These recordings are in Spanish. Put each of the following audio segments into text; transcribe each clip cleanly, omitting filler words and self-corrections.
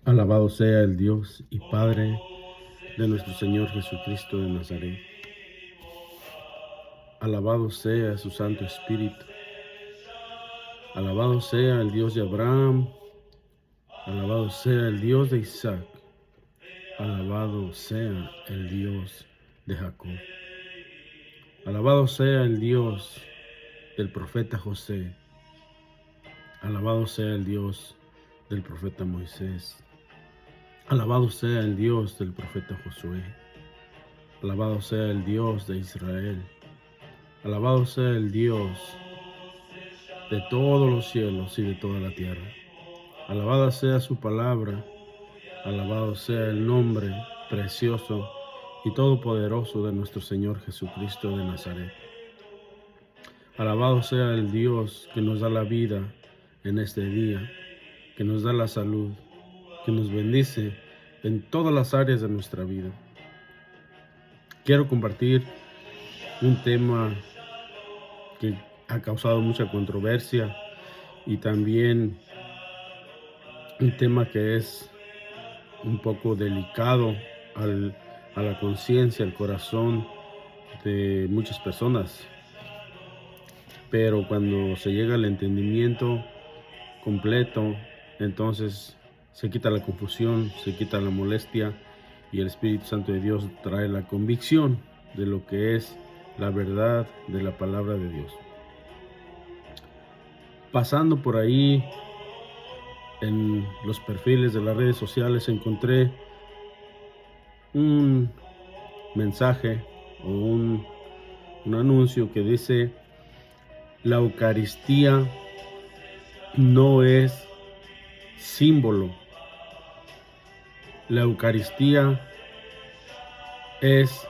Alabado sea el Dios y Padre de nuestro Señor Jesucristo de Nazaret. Alabado sea su Santo Espíritu. Alabado sea el Dios de Abraham. Alabado sea el Dios de Isaac. Alabado sea el Dios de Jacob. Alabado sea el Dios del profeta José. Alabado sea el Dios del profeta Moisés. Alabado sea el Dios del profeta Josué. Alabado sea el Dios de Israel. Alabado sea el Dios de todos los cielos y de toda la tierra. Alabada sea su palabra. Alabado sea el nombre precioso y todopoderoso de nuestro Señor Jesucristo de Nazaret. Alabado sea el Dios que nos da la vida en este día, que nos da la salud, que nos bendice en todas las áreas de nuestra vida. Quiero compartir un tema que ha causado mucha controversia y también un tema que es un poco delicado a la conciencia, al corazón de muchas personas. Pero cuando se llega al entendimiento completo, entonces se quita la confusión, se quita la molestia y el Espíritu Santo de Dios trae la convicción de lo que es la verdad de la palabra de Dios. Pasando por ahí en los perfiles de las redes sociales encontré un mensaje o un anuncio que dice: la Eucaristía no es símbolo, la Eucaristía es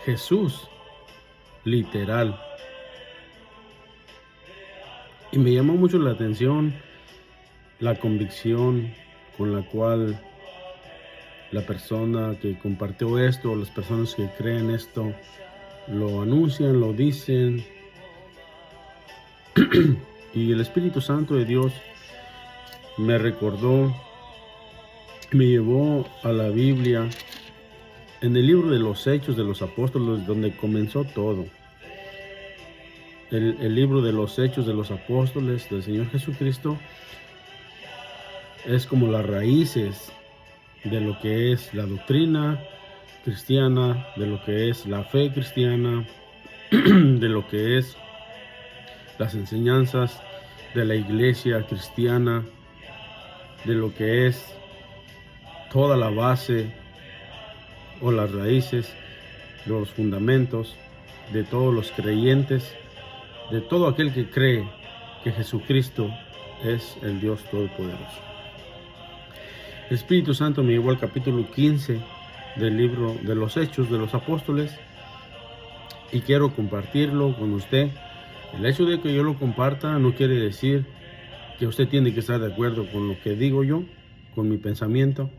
Jesús, literal. Y me llamó mucho la atención la convicción con la cual la persona que compartió esto, las personas que creen esto, lo anuncian, lo dicen. Y el Espíritu Santo de Dios me recordó, me llevó a la Biblia, en el libro de los Hechos de los Apóstoles, donde comenzó todo. El libro de los Hechos de los Apóstoles del Señor Jesucristo es como las raíces de lo que es la doctrina cristiana, de lo que es la fe cristiana, de lo que es las enseñanzas de la iglesia cristiana, de lo que es toda la base o las raíces, los fundamentos de todos los creyentes, de todo aquel que cree que Jesucristo es el Dios Todopoderoso. El Espíritu Santo me llevó al capítulo 15 del libro de los Hechos de los Apóstoles y quiero compartirlo con usted. El hecho de que yo lo comparta no quiere decir que usted tiene que estar de acuerdo con lo que digo yo, con mi pensamiento,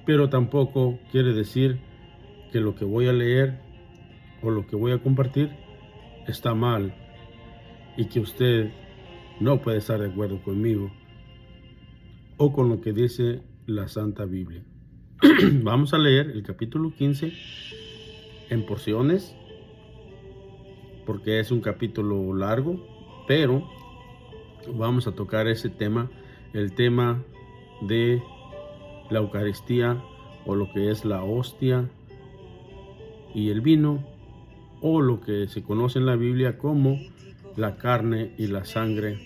pero tampoco quiere decir que lo que voy a leer o lo que voy a compartir está mal y que usted no puede estar de acuerdo conmigo o con lo que dice la Santa Biblia. Vamos a leer el capítulo 15 en porciones, porque es un capítulo largo, pero vamos a tocar ese tema, el tema de la Eucaristía, o lo que es la hostia y el vino, o lo que se conoce en la Biblia como la carne y la sangre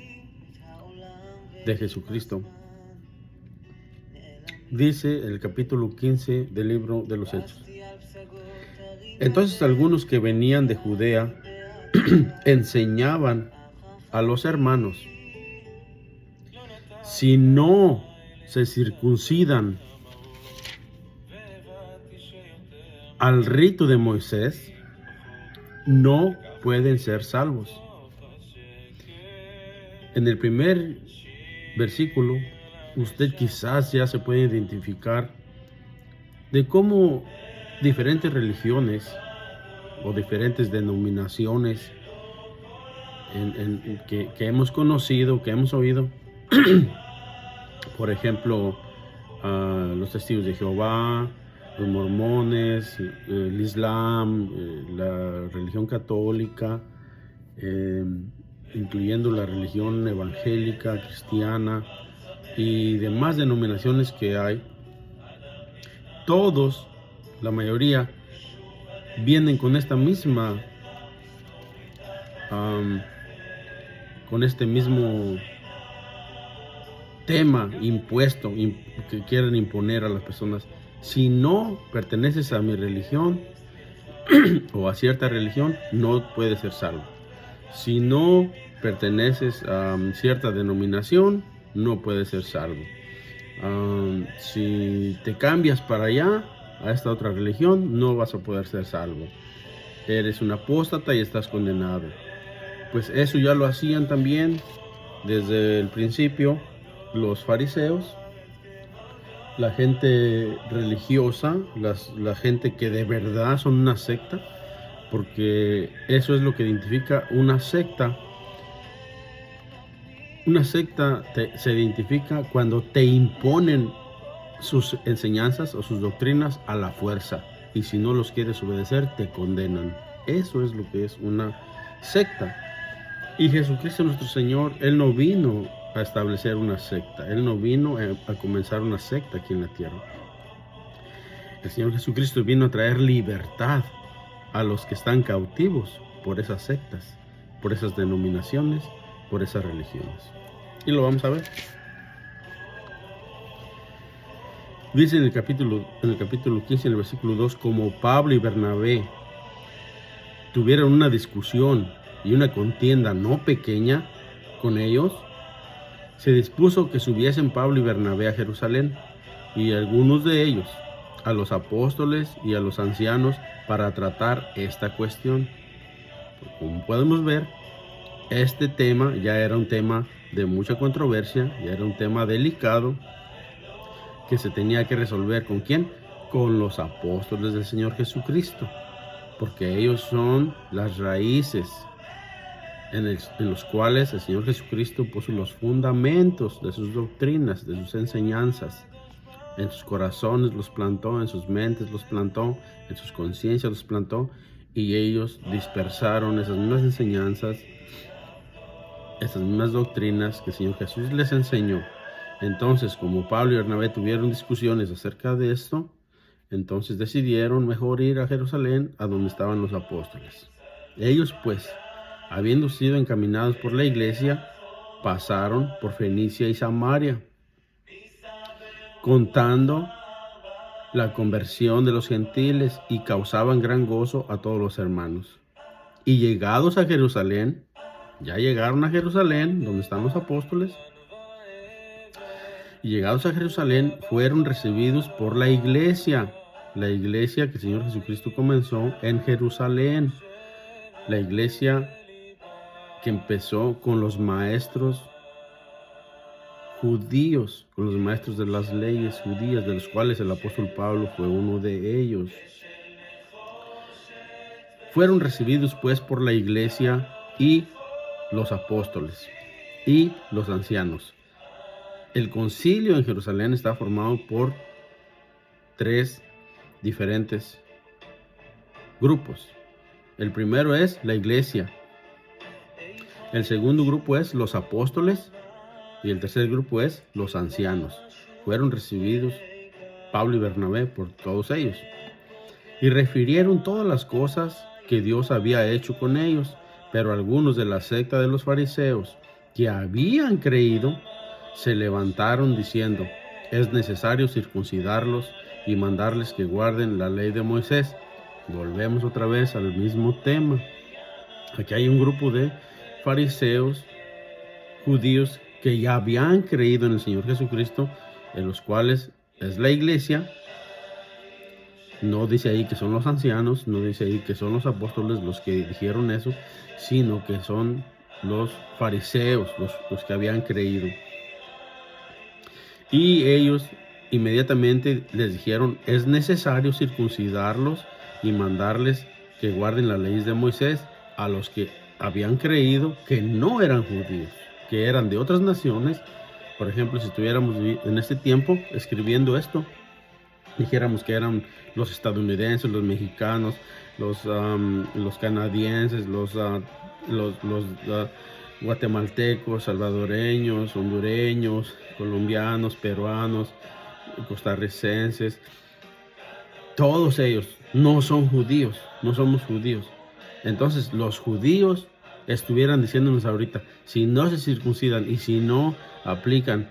de Jesucristo. Dice el capítulo 15 del libro de los Hechos: entonces algunos que venían de Judea enseñaban a los hermanos: si no se circuncidan al rito de Moisés, no pueden ser salvos. En el primer versículo, usted quizás ya se puede identificar de cómo diferentes religiones o diferentes denominaciones que hemos conocido, que hemos oído, por ejemplo, los testigos de Jehová, los mormones, el Islam, la religión católica, incluyendo la religión evangélica, cristiana y demás denominaciones que hay. Todos, la mayoría, vienen con esta misma, con este mismo tema impuesto que quieren imponer a las personas. Si no perteneces a mi religión o a cierta religión, no puedes ser salvo. Si no perteneces a cierta denominación, no puedes ser salvo. Si te cambias para allá, a esta otra religión, no vas a poder ser salvo. Eres un apóstata y estás condenado. Pues eso ya lo hacían también desde el principio los fariseos, la gente religiosa, la gente que de verdad son una secta, porque eso es lo que identifica una secta. Una secta se identifica cuando te imponen sus enseñanzas o sus doctrinas a la fuerza, y si no los quieres obedecer, te condenan. Eso es lo que es una secta. Y Jesucristo nuestro Señor, Él no vino a establecer una secta. Él no vino a comenzar una secta aquí en la tierra. El Señor Jesucristo vino a traer libertad a los que están cautivos por esas sectas, por esas denominaciones, por esas religiones. Y lo vamos a ver. Dice en el capítulo 15, en el versículo 2, como Pablo y Bernabé tuvieron una discusión y una contienda no pequeña con ellos, se dispuso que subiesen Pablo y Bernabé a Jerusalén, y algunos de ellos a los apóstoles y a los ancianos para tratar esta cuestión. Como podemos ver, este tema ya era un tema de mucha controversia, ya era un tema delicado que se tenía que resolver. ¿Con quién? Con los apóstoles del Señor Jesucristo, porque ellos son las raíces en los cuales el Señor Jesucristo puso los fundamentos de sus doctrinas, de sus enseñanzas. En sus corazones los plantó, en sus mentes los plantó, en sus conciencias los plantó, y ellos dispersaron esas mismas enseñanzas, esas mismas doctrinas que el Señor Jesús les enseñó. Entonces, como Pablo y Bernabé tuvieron discusiones acerca de esto, entonces decidieron mejor ir a Jerusalén, a donde estaban los apóstoles. Ellos, pues, habiendo sido encaminados por la iglesia, pasaron por Fenicia y Samaria, contando la conversión de los gentiles, y causaban gran gozo a todos los hermanos. Y llegados a Jerusalén, ya llegaron a Jerusalén, donde están los apóstoles, y llegados a Jerusalén fueron recibidos por la iglesia que el Señor Jesucristo comenzó en Jerusalén, la iglesia que empezó con los maestros judíos, con los maestros de las leyes judías, de los cuales el apóstol Pablo fue uno de ellos. Fueron recibidos pues por la iglesia y los apóstoles y los ancianos. El concilio en Jerusalén está formado por 3 diferentes grupos. El primero es la iglesia. El segundo grupo es los apóstoles. Y el tercer grupo es los ancianos. Fueron recibidos Pablo y Bernabé por todos ellos, y refirieron todas las cosas que Dios había hecho con ellos. Pero algunos de la secta de los fariseos que habían creído se levantaron diciendo: es necesario circuncidarlos y mandarles que guarden la ley de Moisés. Volvemos otra vez al mismo tema. Aquí hay un grupo de fariseos judíos que ya habían creído en el Señor Jesucristo, en los cuales es la iglesia. No dice ahí que son los ancianos, no dice ahí que son los apóstoles los que dijeron eso, sino que son los fariseos, los que habían creído. Y ellos inmediatamente les dijeron: es necesario circuncidarlos y mandarles que guarden las leyes de Moisés, a los que habían creído que no eran judíos, que eran de otras naciones, Por ejemplo, si estuviéramos en este tiempo escribiendo esto, dijéramos que eran los estadounidenses, los mexicanos, los canadienses, los guatemaltecos, salvadoreños, hondureños, colombianos, peruanos, costarricenses, todos ellos no son judíos, no somos judíos. Entonces los judíos estuvieran diciéndonos ahorita, si no se circuncidan y si no aplican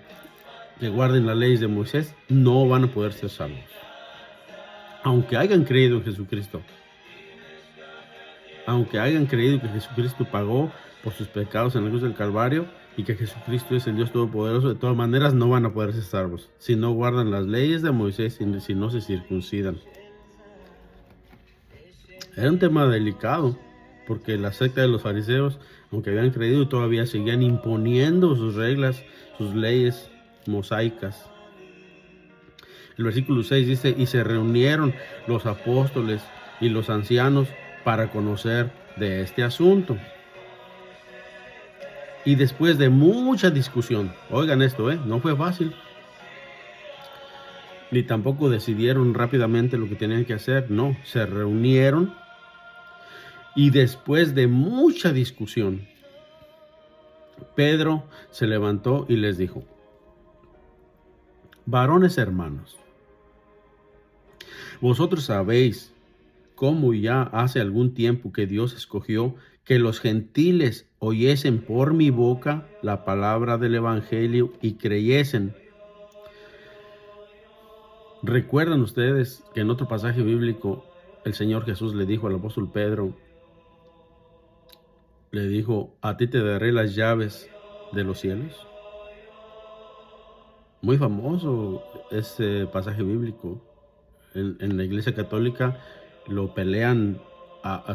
que guarden las leyes de Moisés, no van a poder ser salvos. Aunque hayan creído en Jesucristo, aunque hayan creído que Jesucristo pagó por sus pecados en la cruz del Calvario y que Jesucristo es el Dios Todopoderoso, de todas maneras no van a poder ser salvos si no guardan las leyes de Moisés y si no se circuncidan. Era un tema delicado, porque la secta de los fariseos, aunque habían creído, todavía seguían imponiendo sus reglas, sus leyes mosaicas. El versículo 6 dice, y se reunieron los apóstoles y los ancianos para conocer de este asunto. Y después de mucha discusión, oigan esto, no fue fácil, ni tampoco decidieron rápidamente lo que tenían que hacer, no, se reunieron y después de mucha discusión, Pedro se levantó y les dijo, varones hermanos, vosotros sabéis cómo ya hace algún tiempo que Dios escogió que los gentiles oyesen por mi boca la palabra del evangelio y creyesen. ¿Recuerdan ustedes que en otro pasaje bíblico el Señor Jesús le dijo al apóstol Pedro, le dijo, a ti te daré las llaves de los cielos? Muy famoso ese pasaje bíblico. En la Iglesia Católica lo pelean,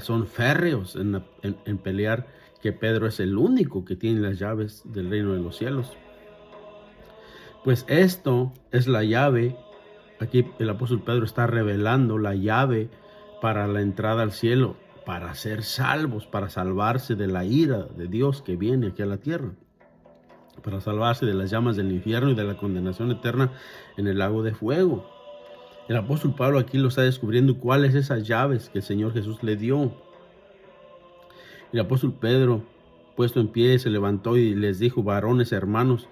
son férreos en pelear que Pedro es el único que tiene las llaves del reino de los cielos. Pues esto es la llave. Aquí el apóstol Pedro está revelando la llave para la entrada al cielo, para ser salvos, para salvarse de la ira de Dios que viene aquí a la tierra, para salvarse de las llamas del infierno y de la condenación eterna en el lago de fuego. El apóstol Pablo aquí lo está descubriendo cuáles esas llaves que el Señor Jesús le dio. El apóstol Pedro, puesto en pie, se levantó y les dijo, varones hermanos,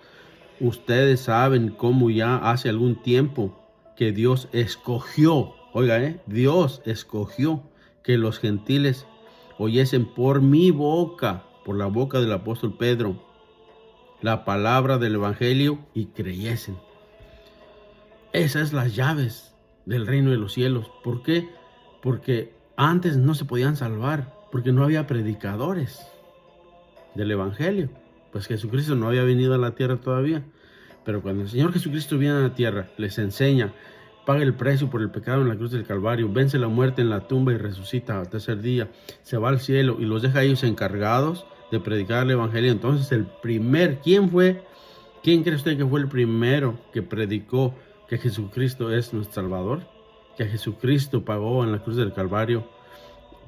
ustedes saben cómo ya hace algún tiempo que Dios escogió, oiga, Dios escogió que los gentiles oyesen por mi boca, por la boca del apóstol Pedro, la palabra del evangelio y creyesen. Esas son las llaves del reino de los cielos. ¿Por qué? Porque antes no se podían salvar, porque no había predicadores del evangelio. Pues Jesucristo no había venido a la tierra todavía. Pero cuando el Señor Jesucristo viene a la tierra, les enseña, paga el precio por el pecado en la cruz del Calvario, vence la muerte en la tumba y resucita al tercer día, se va al cielo y los deja a ellos encargados de predicar el evangelio. Entonces ¿quién cree usted que fue el primero que predicó que Jesucristo es nuestro Salvador? Que Jesucristo pagó en la cruz del Calvario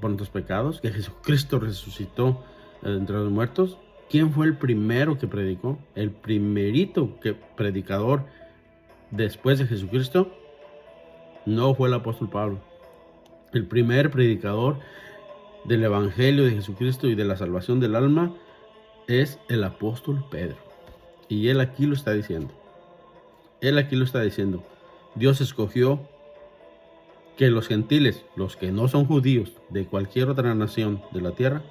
por nuestros pecados, que Jesucristo resucitó entre los muertos. ¿Quién fue el primero que predicó? El primerito predicador después de Jesucristo no fue el apóstol Pablo. El primer predicador del evangelio de Jesucristo y de la salvación del alma es el apóstol Pedro. Y él aquí lo está diciendo. Dios escogió que los gentiles, los que no son judíos de cualquier otra nación de la tierra,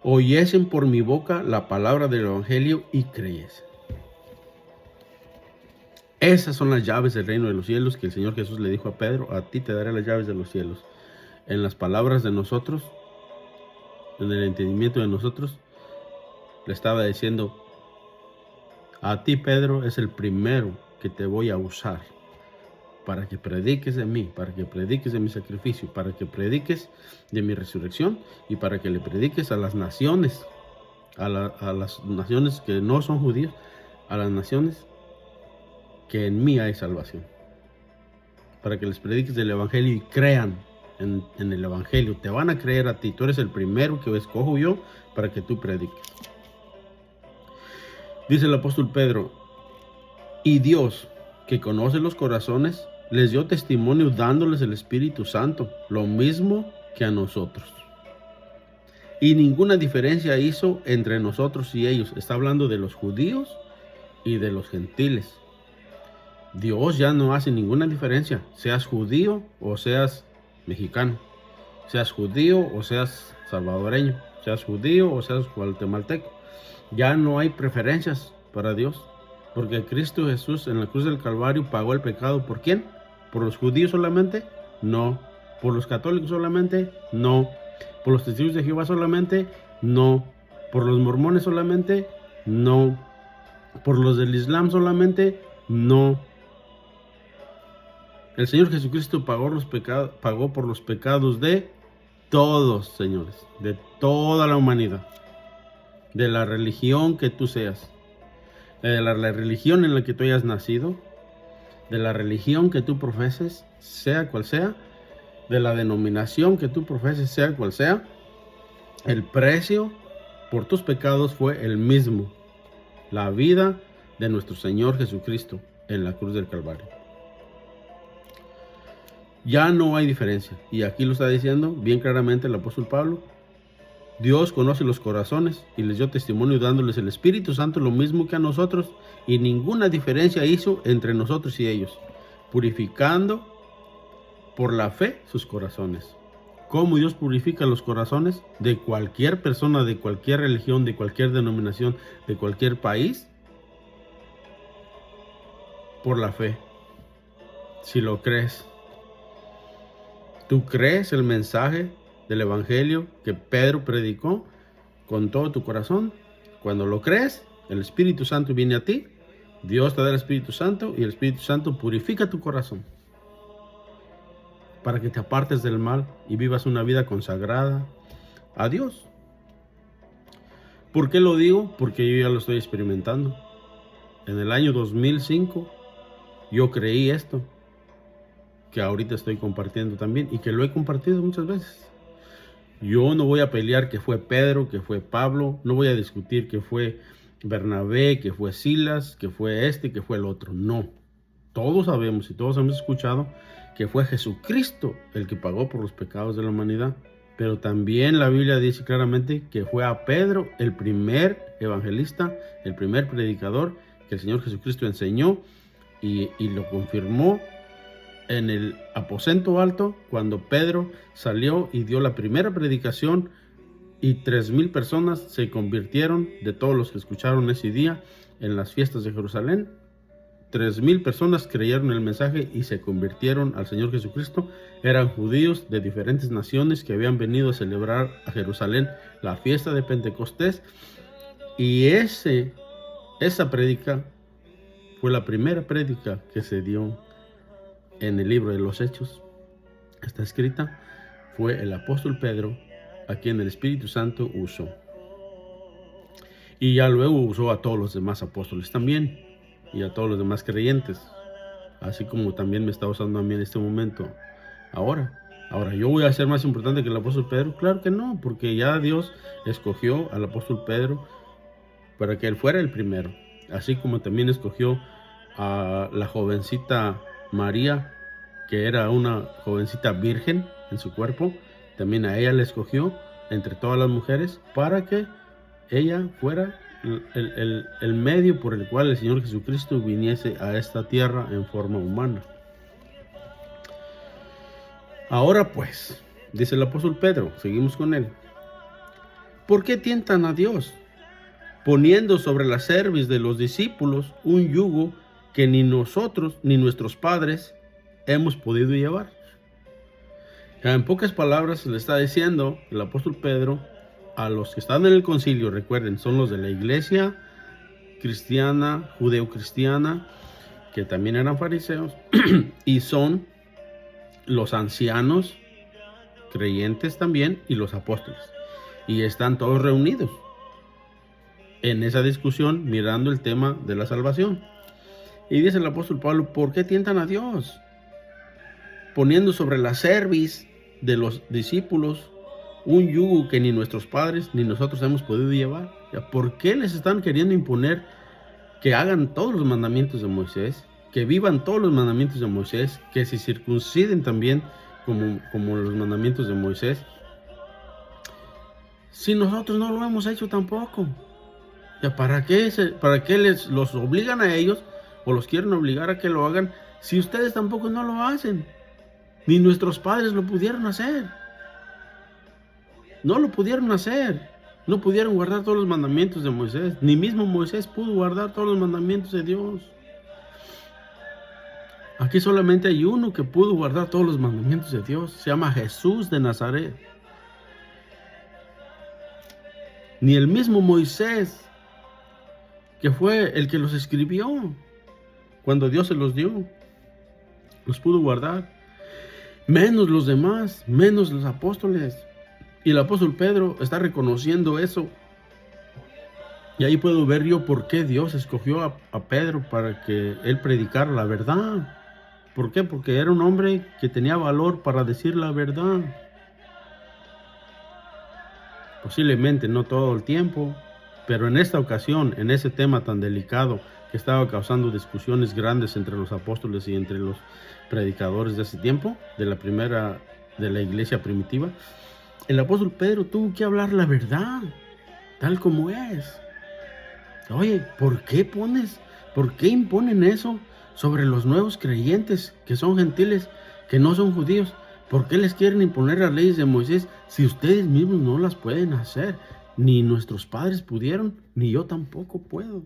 oyesen por mi boca la palabra del evangelio y creyesen. Esas son las llaves del reino de los cielos que el Señor Jesús le dijo a Pedro, a ti te daré las llaves de los cielos. En las palabras de nosotros, en el entendimiento de nosotros, le estaba diciendo, a ti Pedro es el primero que te voy a usar para que prediques de mí, para que prediques de mi sacrificio, para que prediques de mi resurrección y para que le prediques a las naciones, a las naciones que no son judíos, a las naciones que en mí hay salvación, para que les prediques del evangelio y crean en el evangelio. Te van a creer a ti, tú eres el primero que escojo yo para que tú prediques. Dice el apóstol Pedro, y Dios, que conoce los corazones, les dio testimonio dándoles el Espíritu Santo, lo mismo que a nosotros. Y ninguna diferencia hizo entre nosotros y ellos. Está hablando de los judíos y de los gentiles. Dios ya no hace ninguna diferencia, seas judío o seas mexicano, seas judío o seas salvadoreño, seas judío o seas guatemalteco. Ya no hay preferencias para Dios, porque Cristo Jesús en la cruz del Calvario pagó el pecado. ¿Por quién? ¿Por los judíos solamente? No. ¿Por los católicos solamente? No. ¿Por los testigos de Jehová solamente? No. ¿Por los mormones solamente? No. ¿Por los del Islam solamente? No. El Señor Jesucristo pagó por los pecados de todos, señores, de toda la humanidad, de la religión que tú seas, de la religión en la que tú hayas nacido, de la religión que tú profeses, sea cual sea, de la denominación que tú profeses, sea cual sea, el precio por tus pecados fue el mismo, la vida de nuestro Señor Jesucristo en la cruz del Calvario. Ya no hay diferencia. Y aquí lo está diciendo bien claramente el apóstol Pablo. Dios conoce los corazones y les dio testimonio dándoles el Espíritu Santo lo mismo que a nosotros. Y ninguna diferencia hizo entre nosotros y ellos, purificando por la fe sus corazones. ¿Cómo Dios purifica los corazones de cualquier persona, de cualquier religión, de cualquier denominación, de cualquier país? Por la fe. Si lo crees. ¿Tú crees el mensaje del Evangelio que Pedro predicó con todo tu corazón? Cuando lo crees, el Espíritu Santo viene a ti, Dios te da el Espíritu Santo y el Espíritu Santo purifica tu corazón para que te apartes del mal y vivas una vida consagrada a Dios. ¿Por qué lo digo? Porque yo ya lo estoy experimentando. En el año 2005 yo creí esto que ahorita estoy compartiendo también y que lo he compartido muchas veces. Yo no voy a pelear que fue Pedro, que fue Pablo, no voy a discutir que fue Bernabé, que fue Silas, que fue este, que fue el otro. No, todos sabemos y todos hemos escuchado que fue Jesucristo el que pagó por los pecados de la humanidad. Pero también la Biblia dice claramente que fue a Pedro el primer evangelista, el primer predicador que el Señor Jesucristo enseñó y lo confirmó en el aposento alto cuando Pedro salió y dio la primera predicación y 3,000 personas se convirtieron de todos los que escucharon ese día en las fiestas de Jerusalén. 3,000 personas creyeron el mensaje y se convirtieron al Señor Jesucristo. Eran judíos de diferentes naciones que habían venido a celebrar a Jerusalén la fiesta de Pentecostés, y esa prédica fue la primera prédica que se dio en el libro de los Hechos. Está escrita, fue el apóstol Pedro a quien el Espíritu Santo usó. Y ya luego usó a todos los demás apóstoles también, y a todos los demás creyentes, así como también me está usando a mí en este momento. Ahora, ¿yo voy a ser más importante que el apóstol Pedro? Claro que no, porque ya Dios escogió al apóstol Pedro para que él fuera el primero, así como también escogió a la jovencita María, que era una jovencita virgen en su cuerpo. También a ella le escogió entre todas las mujeres para que ella fuera el medio por el cual el Señor Jesucristo viniese a esta tierra en forma humana. Ahora pues, dice el apóstol Pedro, seguimos con él. ¿Por qué tientan a Dios, poniendo sobre la cerviz de los discípulos un yugo que ni nosotros ni nuestros padres hemos podido llevar? En pocas palabras le está diciendo el apóstol Pedro a los que están en el concilio. Recuerden, son los de la iglesia cristiana, judeo-cristiana, que también eran fariseos, y son los ancianos creyentes también y los apóstoles, y están todos reunidos en esa discusión mirando el tema de la salvación. Y dice el apóstol Pablo, ¿por qué tientan a Dios? Poniendo sobre la cerviz de los discípulos un yugo que ni nuestros padres ni nosotros hemos podido llevar. ¿Por qué les están queriendo imponer que hagan todos los mandamientos de Moisés, que vivan todos los mandamientos de Moisés, que se circunciden también como los mandamientos de Moisés. Si nosotros no lo hemos hecho tampoco, ¿ya para qué los obligan a ellos o los quieren obligar a que lo hagan si ustedes tampoco no lo hacen? Ni nuestros padres lo pudieron hacer. No lo pudieron hacer. No pudieron guardar todos los mandamientos de Moisés. Ni mismo Moisés pudo guardar todos los mandamientos de Dios. Aquí solamente hay uno que pudo guardar todos los mandamientos de Dios. Se llama Jesús de Nazaret. Ni el mismo Moisés, que fue el que los escribió cuando Dios se los dio, los pudo guardar. Menos los demás, menos los apóstoles. Y el apóstol Pedro está reconociendo eso. Y ahí puedo ver yo por qué Dios escogió a Pedro para que él predicara la verdad. ¿Por qué? Porque era un hombre que tenía valor para decir la verdad. Posiblemente no todo el tiempo, pero en esta ocasión, en ese tema tan delicado que estaba causando discusiones grandes entre los apóstoles y entre los predicadores de ese tiempo, de la iglesia primitiva, el apóstol Pedro tuvo que hablar la verdad, tal como es. Oye, ¿por qué imponen eso sobre los nuevos creyentes que son gentiles, que no son judíos? ¿Por qué les quieren imponer las leyes de Moisés si ustedes mismos no las pueden hacer? Ni nuestros padres pudieron, ni yo tampoco puedo.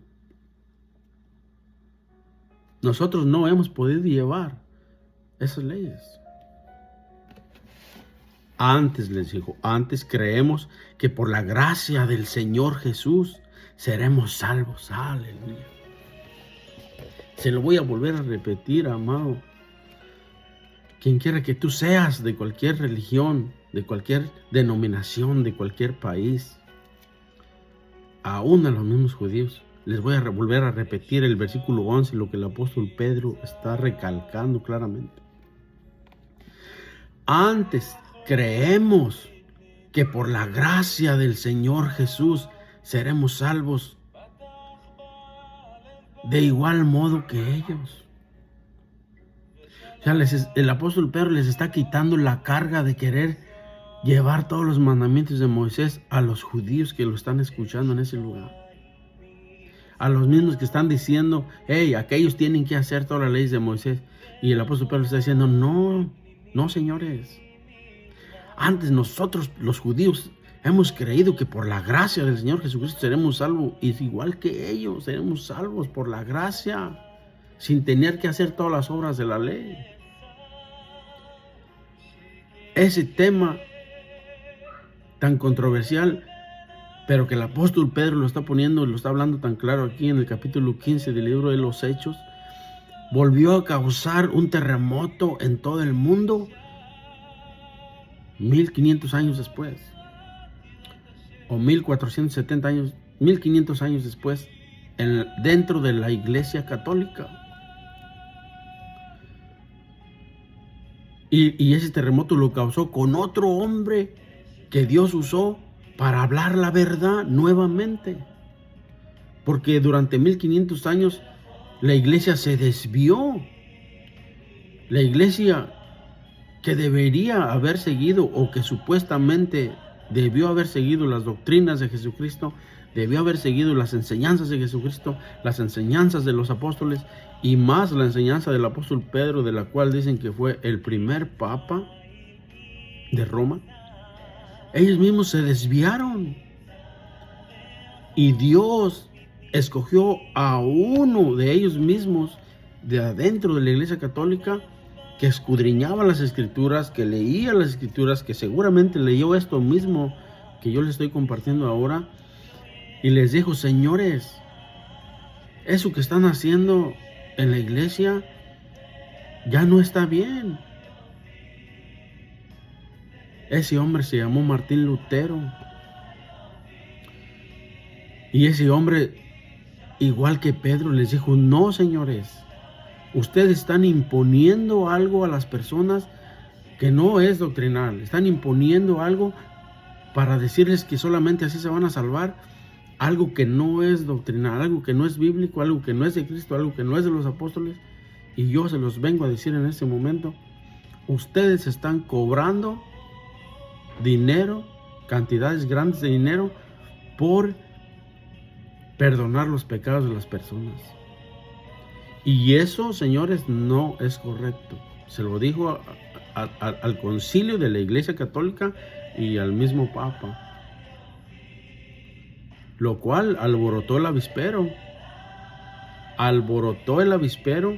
Nosotros no hemos podido llevar esas leyes. Antes les dijo, antes creemos que por la gracia del Señor Jesús seremos salvos. Aleluya. Se lo voy a volver a repetir, amado. Quien quiera que tú seas, de cualquier religión, de cualquier denominación, de cualquier país, aún a los mismos judíos, les voy a volver a repetir el versículo 11, lo que el apóstol Pedro está recalcando claramente. Antes creemos que por la gracia del Señor Jesús seremos salvos de igual modo que ellos. O sea, el apóstol Pedro les está quitando la carga de querer llevar todos los mandamientos de Moisés a los judíos que lo están escuchando en ese lugar. A los mismos que están diciendo, hey, aquellos tienen que hacer todas las leyes de Moisés. Y el apóstol Pedro está diciendo, no, señores. Antes nosotros, los judíos, hemos creído que por la gracia del Señor Jesucristo seremos salvos. Y igual que ellos, seremos salvos por la gracia, sin tener que hacer todas las obras de la ley. Ese tema tan controversial, pero que el apóstol Pedro lo está poniendo, lo está hablando tan claro aquí en el capítulo 15 del libro de los Hechos, volvió a causar un terremoto en todo el mundo 1500 años después, o 1470 años, 1500 años después, dentro de la Iglesia Católica. Y ese terremoto lo causó con otro hombre que Dios usó para hablar la verdad nuevamente. Porque durante 1500 años la iglesia se desvió. La iglesia que debería haber seguido, o que supuestamente debió haber seguido las doctrinas de Jesucristo, debió haber seguido las enseñanzas de Jesucristo, las enseñanzas de los apóstoles, y más la enseñanza del apóstol Pedro, de la cual dicen que fue el primer papa de Roma. Ellos mismos se desviaron. Y Dios escogió a uno de ellos mismos, de adentro de la Iglesia Católica, que escudriñaba las Escrituras, que leía las Escrituras, que seguramente leyó esto mismo que yo les estoy compartiendo ahora, y les dijo, señores, eso que están haciendo en la iglesia ya no está bien. Ese hombre se llamó Martín Lutero. Y ese hombre, igual que Pedro, les dijo, no, señores, ustedes están imponiendo algo a las personas que no es doctrinal. Están imponiendo algo para decirles que solamente así se van a salvar. algo que no es doctrinal, algo que no es bíblico, algo que no es de Cristo, algo que no es de los apóstoles, y yo se los vengo a decir en este momento, ustedes están cobrando dinero, cantidades grandes de dinero, por perdonar los pecados de las personas. Y eso, señores, no es correcto. Se lo dijo al concilio de la Iglesia Católica y al mismo Papa, lo cual alborotó el avispero. Alborotó el avispero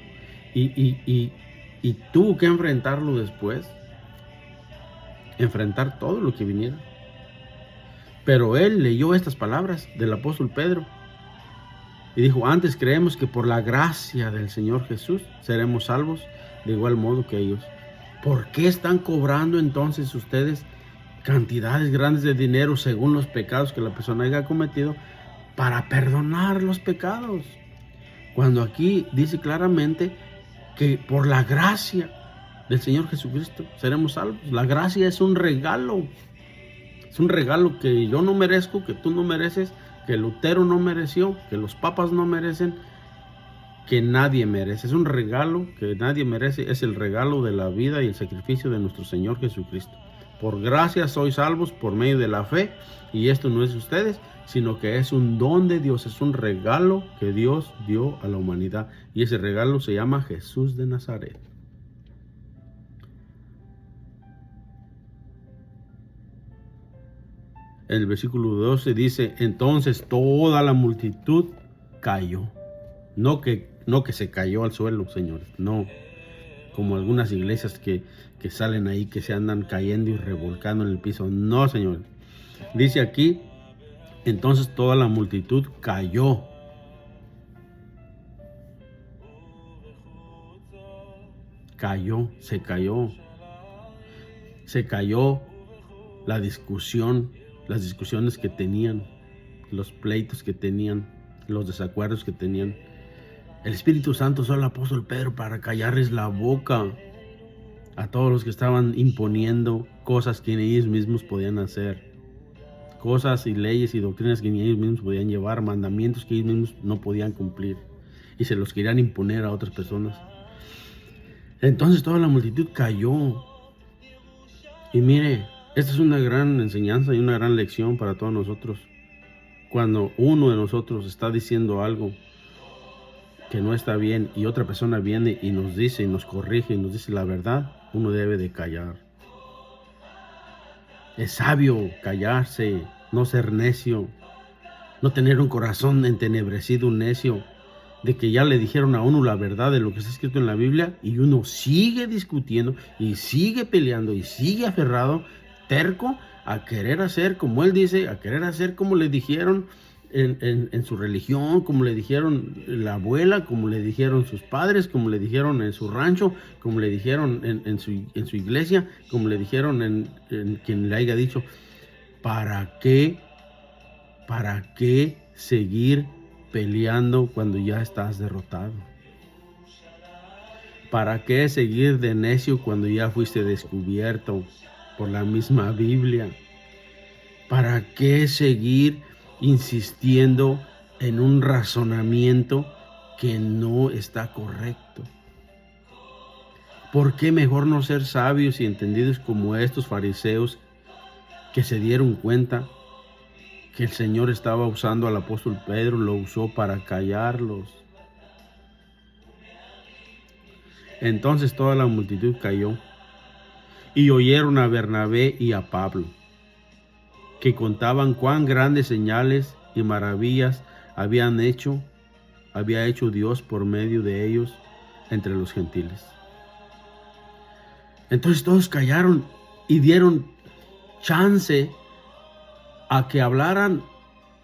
y tuvo que enfrentarlo después. Enfrentar todo lo que viniera. Pero él leyó estas palabras del apóstol Pedro y dijo: antes creemos que por la gracia del Señor Jesús seremos salvos de igual modo que ellos. ¿Por qué están cobrando entonces ustedes cantidades grandes de dinero según los pecados que la persona haya cometido para perdonar los pecados? Cuando aquí dice claramente que por la gracia del Señor Jesucristo seremos salvos. La gracia es un regalo. Es un regalo que yo no merezco, que tú no mereces, que Lutero no mereció, que los papas no merecen, que nadie merece. Es un regalo que nadie merece. Es el regalo de la vida y el sacrificio de nuestro Señor Jesucristo. Por gracia sois salvos por medio de la fe, y esto no es de ustedes, sino que es un don de Dios, es un regalo que Dios dio a la humanidad, y ese regalo se llama Jesús de Nazaret. El versículo 12 dice: entonces toda la multitud cayó. No que se cayó al suelo, señores, no. Como algunas iglesias que salen ahí, que se andan cayendo y revolcando en el piso. No, señores. Dice aquí: entonces toda la multitud cayó. Se cayó la discusión, las discusiones que tenían, los pleitos que tenían, los desacuerdos que tenían. El Espíritu Santo usó al apóstol Pedro para callarles la boca a todos los que estaban imponiendo cosas que ni ellos mismos podían hacer. Cosas y leyes y doctrinas que ni ellos mismos podían llevar, mandamientos que ellos mismos no podían cumplir y se los querían imponer a otras personas. Entonces toda la multitud cayó. Y mire, esta es una gran enseñanza y una gran lección para todos nosotros. Cuando uno de nosotros está diciendo algo que no está bien y otra persona viene y nos dice y nos corrige y nos dice la verdad, uno debe de callar. Es sabio callarse, no ser necio, no tener un corazón entenebrecido, un necio, de que ya le dijeron a uno la verdad de lo que está escrito en la Biblia y uno sigue discutiendo y sigue peleando y sigue aferrado, terco, a querer hacer como él dice, a querer hacer como le dijeron en su religión, como le dijeron la abuela, como le dijeron sus padres, como le dijeron en su rancho, como le dijeron en su iglesia, como le dijeron en quien le haya dicho. ¿Para qué seguir peleando cuando ya estás derrotado? ¿Para qué seguir de necio cuando ya fuiste descubierto por la misma Biblia? ¿Para qué seguir insistiendo en un razonamiento que no está correcto? ¿Por qué mejor no ser sabios y entendidos como estos fariseos que se dieron cuenta que el Señor estaba usando al apóstol Pedro, lo usó para callarlos? Entonces toda la multitud cayó y oyeron a Bernabé y a Pablo, que contaban cuán grandes señales y maravillas había hecho Dios por medio de ellos entre los gentiles. Entonces todos callaron y dieron chance a que hablaran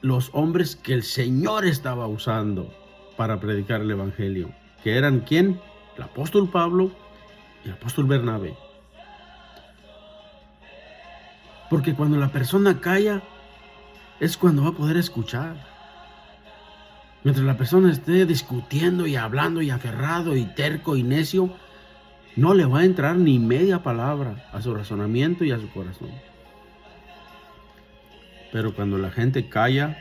los hombres que el Señor estaba usando para predicar el evangelio, que eran ¿quién? El apóstol Pablo y el apóstol Bernabé. Porque cuando la persona calla es cuando va a poder escuchar. Mientras la persona esté discutiendo y hablando y aferrado y terco y necio, no le va a entrar ni media palabra a su razonamiento y a su corazón. Pero cuando la gente calla,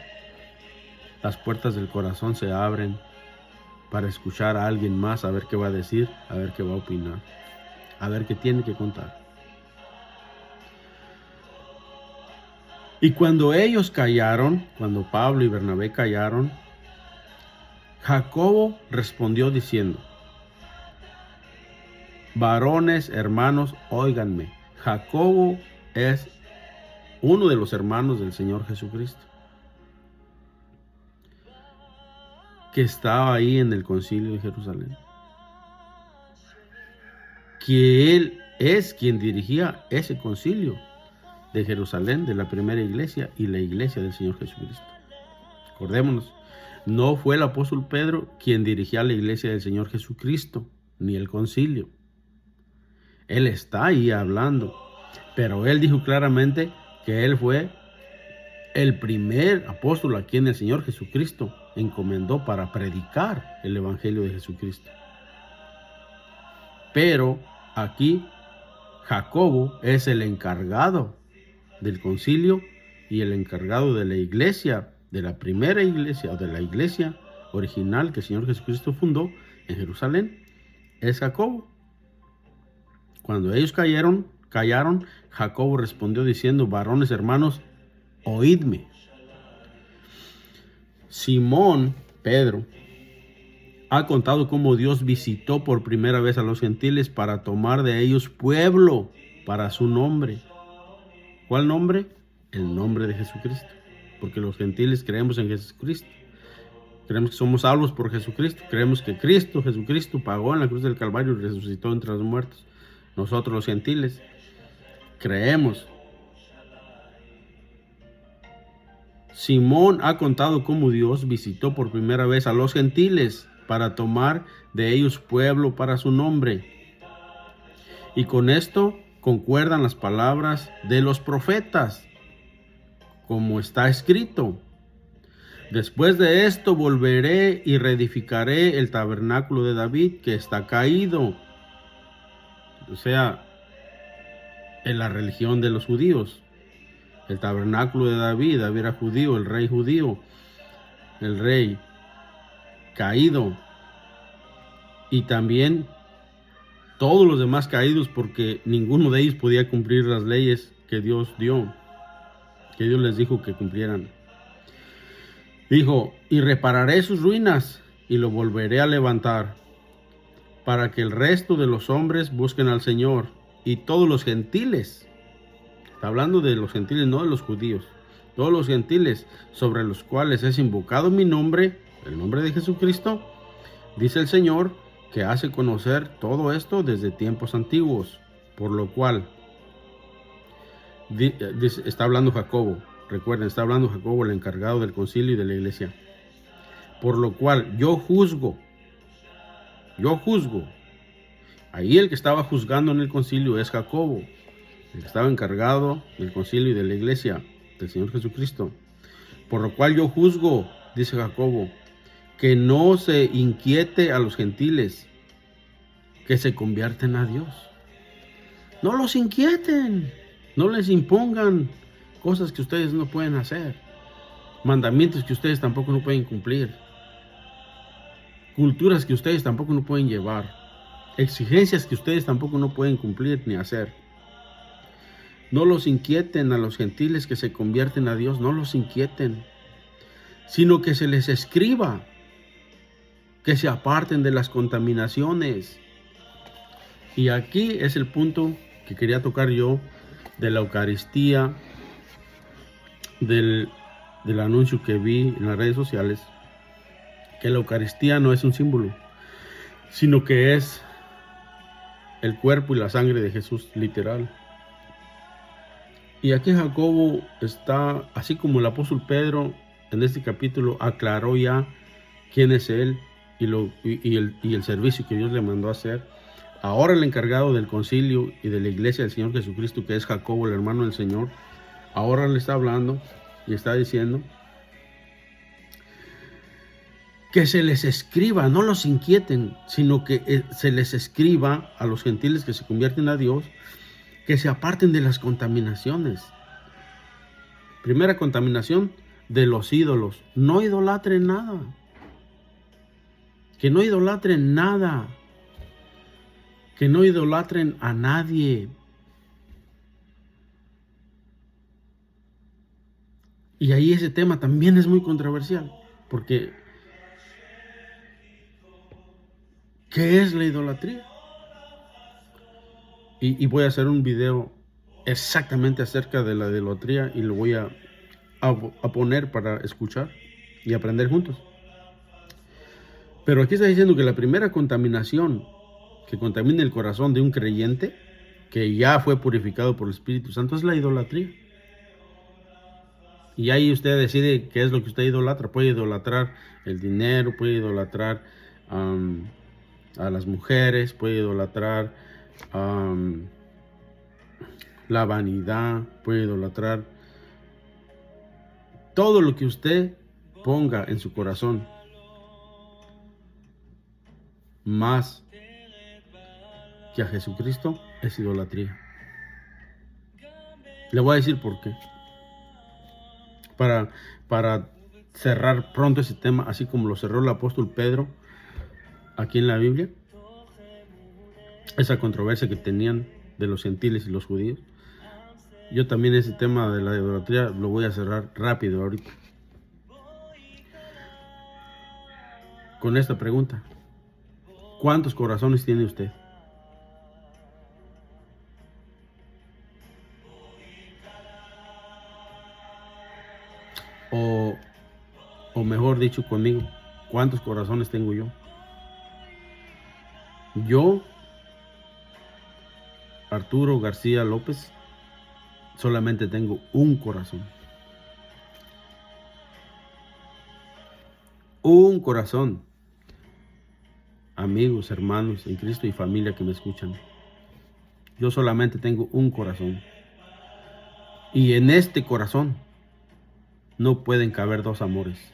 las puertas del corazón se abren para escuchar a alguien más, a ver qué va a decir, a ver qué va a opinar, a ver qué tiene que contar. Y cuando ellos callaron, cuando Pablo y Bernabé callaron, Jacobo respondió diciendo: varones, hermanos, óiganme. Jacobo es uno de los hermanos del Señor Jesucristo, que estaba ahí en el concilio de Jerusalén, que él es quien dirigía ese concilio de Jerusalén, de la primera iglesia y la iglesia del Señor Jesucristo. Acordémonos, no fue el apóstol Pedro quien dirigía la iglesia del Señor Jesucristo, ni el concilio. Él está ahí hablando, pero él dijo claramente que él fue el primer apóstol a quien el Señor Jesucristo encomendó para predicar el evangelio de Jesucristo. Pero aquí Jacobo es el encargado del concilio y el encargado de la iglesia, de la primera iglesia o de la iglesia original que el Señor Jesucristo fundó en Jerusalén. Es Jacobo. Cuando ellos callaron, Jacobo respondió diciendo: varones, hermanos, oídme. Simón Pedro ha contado cómo Dios visitó por primera vez a los gentiles para tomar de ellos pueblo para su nombre. ¿Cuál nombre? El nombre de Jesucristo. Porque los gentiles creemos en Jesucristo. Creemos que somos salvos por Jesucristo. Creemos que Jesucristo pagó en la cruz del Calvario y resucitó entre los muertos. Nosotros los gentiles creemos. Simón ha contado cómo Dios visitó por primera vez a los gentiles para tomar de ellos pueblo para su nombre. Y con esto concuerdan las palabras de los profetas, como está escrito: después de esto volveré y reedificaré el tabernáculo de David que está caído. O sea, en la religión de los judíos. El tabernáculo de David era judío, el rey caído. Y también todos los demás caídos, porque ninguno de ellos podía cumplir las leyes que Dios dio, que Dios les dijo que cumplieran. Dijo: y repararé sus ruinas y lo volveré a levantar, para que el resto de los hombres busquen al Señor, y todos los gentiles, está hablando de los gentiles, no de los judíos, todos los gentiles sobre los cuales es invocado mi nombre, el nombre de Jesucristo, dice el Señor, que hace conocer todo esto desde tiempos antiguos, por lo cual, está hablando Jacobo, recuerden, está hablando Jacobo, el encargado del concilio y de la iglesia, por lo cual yo juzgo, ahí el que estaba juzgando en el concilio es Jacobo, el que estaba encargado del concilio y de la iglesia del Señor Jesucristo, por lo cual yo juzgo, dice Jacobo, que no se inquiete a los gentiles que se convierten a Dios. No los inquieten, no les impongan cosas que ustedes no pueden hacer, mandamientos que ustedes tampoco no pueden cumplir, culturas que ustedes tampoco no pueden llevar, exigencias que ustedes tampoco no pueden cumplir ni hacer. No los inquieten a los gentiles que se convierten a Dios, no los inquieten, sino que se les escriba que se aparten de las contaminaciones. Y aquí es el punto que quería tocar yo de la Eucaristía, del anuncio que vi en las redes sociales, que la Eucaristía no es un símbolo, sino que es el cuerpo y la sangre de Jesús, literal. Y aquí Jacobo está, así como el apóstol Pedro en este capítulo aclaró ya quién es él y el servicio que Dios le mandó a hacer. Ahora el encargado del concilio y de la iglesia del Señor Jesucristo, que es Jacobo, el hermano del Señor, ahora le está hablando y está diciendo que se les escriba, no los inquieten, sino que se les escriba a los gentiles que se convierten a Dios, que se aparten de las contaminaciones. Primera contaminación, de los ídolos. No idolatren nada. Que no idolatren nada. Que no idolatren a nadie. Y ahí ese tema también es muy controversial. Porque, ¿qué es la idolatría? Y voy a hacer un video exactamente acerca de la idolatría y lo voy a poner para escuchar y aprender juntos. Pero aquí está diciendo que la primera contaminación que contamina el corazón de un creyente que ya fue purificado por el Espíritu Santo es la idolatría. Y ahí usted decide qué es lo que usted idolatra. Puede idolatrar el dinero, puede idolatrar a las mujeres, puede idolatrar la vanidad, puede idolatrar todo lo que usted ponga en su corazón más que a Jesucristo es idolatría. Le voy a decir por qué. Para cerrar pronto ese tema, así como lo cerró el apóstol Pedro aquí en la Biblia, esa controversia que tenían de los gentiles y los judíos. Yo también ese tema de la idolatría lo voy a cerrar rápido ahorita con esta pregunta: ¿cuántos corazones tiene usted? O mejor dicho conmigo, ¿cuántos corazones tengo yo? Yo, Arturo García López, solamente tengo un corazón. Un corazón. Amigos, hermanos en Cristo y familia que me escuchan. Yo solamente tengo un corazón. Y en este corazón no pueden caber dos amores.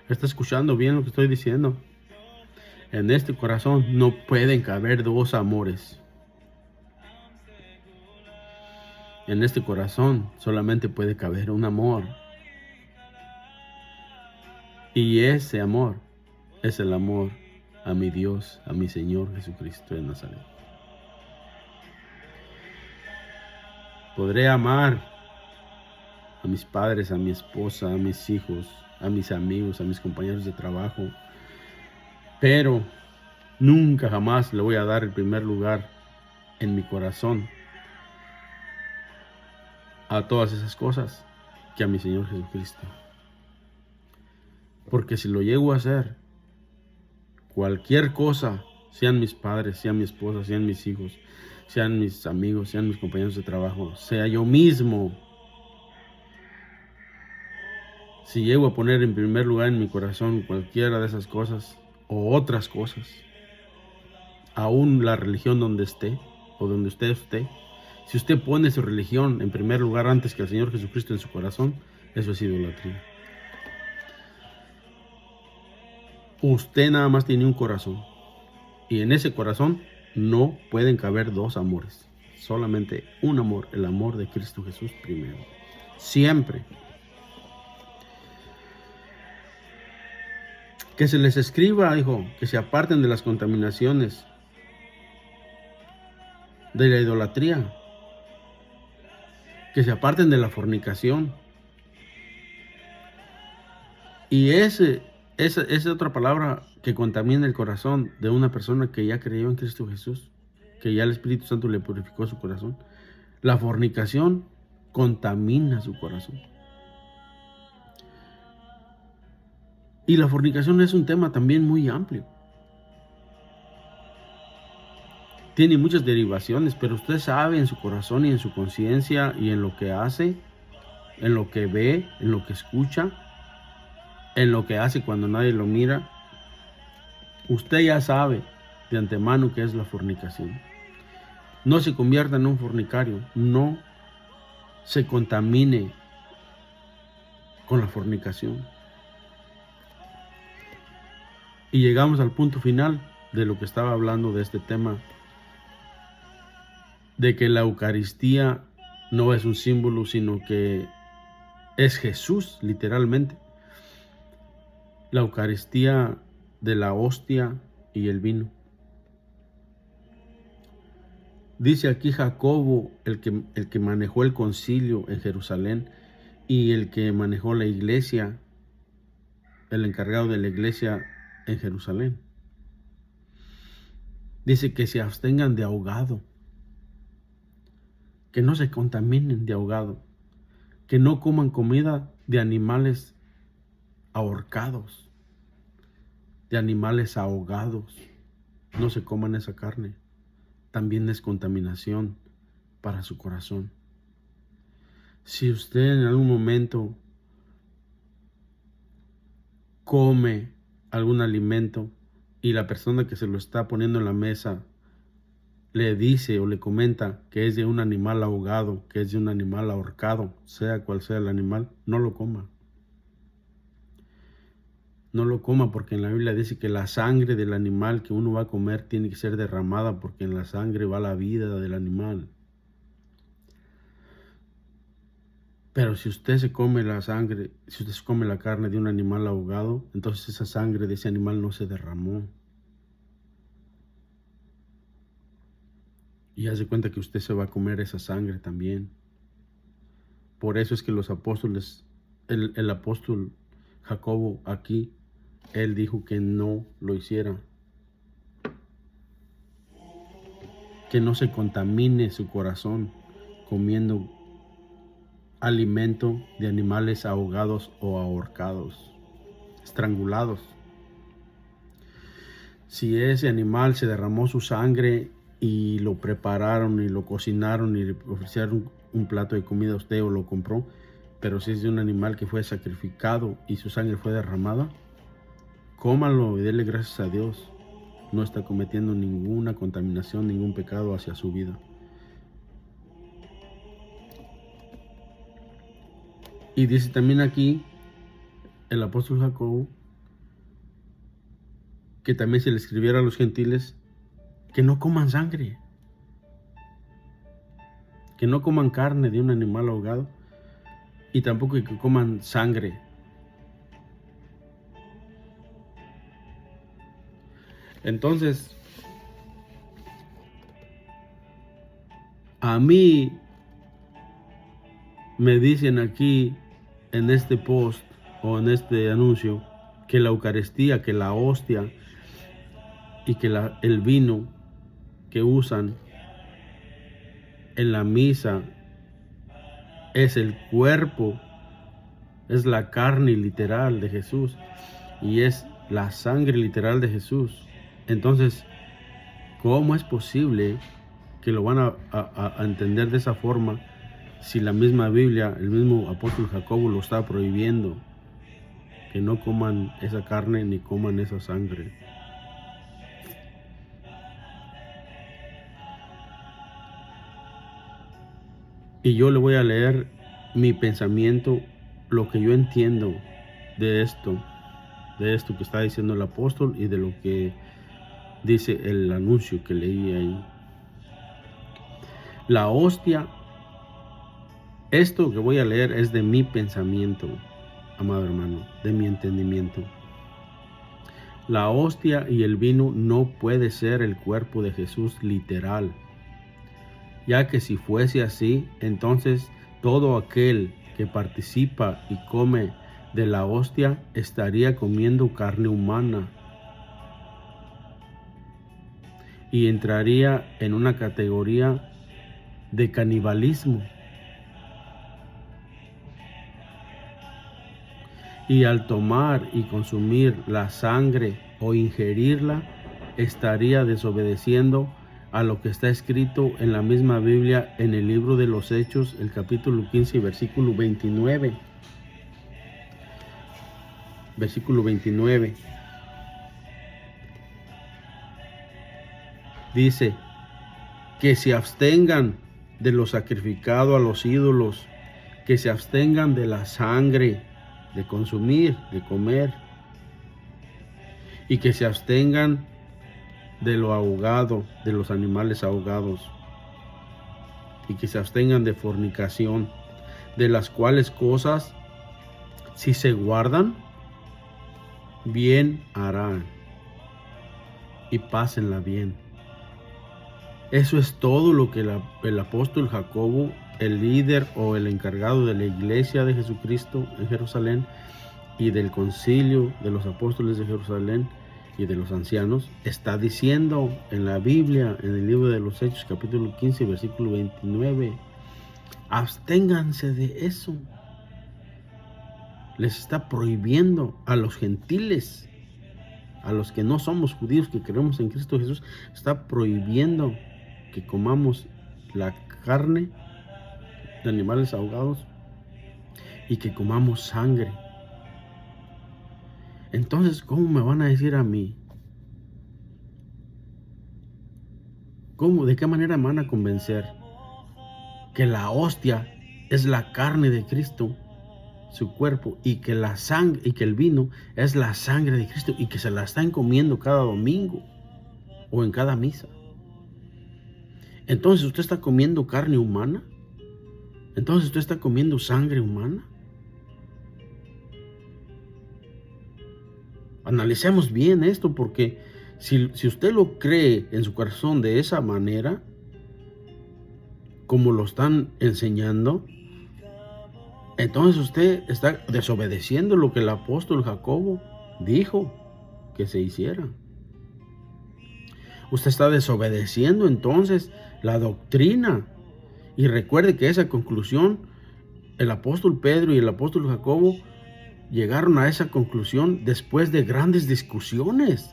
¿Está escuchando bien lo que estoy diciendo? En este corazón no pueden caber dos amores. En este corazón solamente puede caber un amor. Y ese amor es el amor a mi Dios, a mi Señor Jesucristo de Nazaret. Podré amar a mis padres, a mi esposa, a mis hijos, a mis amigos, a mis compañeros de trabajo, pero nunca jamás le voy a dar el primer lugar en mi corazón a todas esas cosas que a mi Señor Jesucristo. Porque si lo llego a hacer, cualquier cosa, sean mis padres, sean mi esposa, sean mis hijos, sean mis amigos, sean mis compañeros de trabajo, sea yo mismo, si llego a poner en primer lugar en mi corazón cualquiera de esas cosas o otras cosas, aún la religión donde esté o donde usted esté, si usted pone su religión en primer lugar antes que al Señor Jesucristo en su corazón, eso es idolatría. Usted nada más tiene un corazón y en ese corazón no pueden caber dos amores, solamente un amor, el amor de Cristo Jesús primero, siempre. Que se les escriba, hijo, que se aparten de las contaminaciones, de la idolatría, que se aparten de la fornicación. Y esa es otra palabra que contamina el corazón de una persona que ya creyó en Cristo Jesús, que ya el Espíritu Santo le purificó su corazón. La fornicación contamina su corazón. Y la fornicación es un tema también muy amplio. Tiene muchas derivaciones, pero usted sabe en su corazón y en su conciencia y en lo que hace, en lo que ve, en lo que escucha, en lo que hace cuando nadie lo mira. Usted ya sabe de antemano qué es la fornicación. No se convierta en un fornicario, no se contamine con la fornicación. Y llegamos al punto final de lo que estaba hablando de este tema de que la Eucaristía no es un símbolo, sino que es Jesús, literalmente. La Eucaristía de la hostia y el vino. Dice aquí Jacobo, el que manejó el concilio en Jerusalén y el que manejó la iglesia, el encargado de la iglesia en Jerusalén. Dice que se abstengan de ahogado, que no se contaminen de ahogado, que no coman comida de animales ahorcados, de animales ahogados. No se coman esa carne. También es contaminación para su corazón. Si usted en algún momento come algún alimento y la persona que se lo está poniendo en la mesa le dice o le comenta que es de un animal ahogado, que es de un animal ahorcado, sea cual sea el animal, no lo coma. No lo coma, porque en la Biblia dice que la sangre del animal que uno va a comer tiene que ser derramada, porque en la sangre va la vida del animal. Pero si usted se come la sangre, si usted se come la carne de un animal ahogado, entonces esa sangre de ese animal no se derramó. Y hace cuenta que usted se va a comer esa sangre también. Por eso es que los apóstoles, el apóstol Jacobo aquí, él dijo que no lo hiciera. Que no se contamine su corazón comiendo alimento de animales ahogados o ahorcados, estrangulados. Si ese animal se derramó su sangre y lo prepararon y lo cocinaron y le ofrecieron un plato de comida a usted o lo compró, pero si es de un animal que fue sacrificado y su sangre fue derramada, cómalo y dele gracias a Dios. No está cometiendo ninguna contaminación, ningún pecado hacia su vida. Y dice también aquí el apóstol Jacobo que también se le escribiera a los gentiles que no coman sangre, que no coman carne de un animal ahogado y tampoco que coman sangre. Entonces, a mí me dicen aquí en este post o en este anuncio que la Eucaristía, que la hostia y que el vino que usan en la misa es el cuerpo, es la carne literal de Jesús y es la sangre literal de Jesús. Entonces, ¿cómo es posible que lo van a entender de esa forma si la misma Biblia, el mismo apóstol Jacobo lo está prohibiendo? Que no coman esa carne ni coman esa sangre. Y yo le voy a leer mi pensamiento, lo que yo entiendo de esto que está diciendo el apóstol y de lo que dice el anuncio que leí ahí. La hostia, esto que voy a leer es de mi pensamiento, amado hermano, de mi entendimiento. La hostia y el vino no puede ser el cuerpo de Jesús literal, ya que si fuese así, entonces todo aquel que participa y come de la hostia estaría comiendo carne humana y entraría en una categoría de canibalismo. Y al tomar y consumir la sangre o ingerirla, estaría desobedeciendo a lo que está escrito en la misma Biblia en el libro de los Hechos, el capítulo 15, versículo 29. Versículo 29. Dice que se abstengan de lo sacrificado a los ídolos, que se abstengan de la sangre, de consumir, de comer, y que se abstengan de lo ahogado, de los animales ahogados. y que se abstengan de fornicación, de las cuales cosas, si se guardan, bien harán y pásenla bien. Eso es todo lo que el apóstol Jacobo, el líder o el encargado de la iglesia de Jesucristo en Jerusalén y del concilio de los apóstoles de Jerusalén y de los ancianos, está diciendo en la Biblia, en el libro de los Hechos, capítulo 15, versículo 29. Absténganse de eso. Les está prohibiendo a los gentiles, a los que no somos judíos, que creemos en Cristo Jesús, está prohibiendo que comamos la carne de animales ahogados y que comamos sangre. Entonces, ¿cómo me van a decir a mí? ¿Cómo? ¿De qué manera me van a convencer que la hostia es la carne de Cristo, su cuerpo, y que la sangre y que el vino es la sangre de Cristo, y que se la están comiendo cada domingo o en cada misa? Entonces, ¿usted está comiendo carne humana? Entonces, ¿usted está comiendo sangre humana? Analicemos bien esto, porque si usted lo cree en su corazón de esa manera, como lo están enseñando, entonces usted está desobedeciendo lo que el apóstol Jacobo dijo que se hiciera. Usted está desobedeciendo entonces la doctrina. Y recuerde que esa conclusión, el apóstol Pedro y el apóstol Jacobo llegaron a esa conclusión después de grandes discusiones.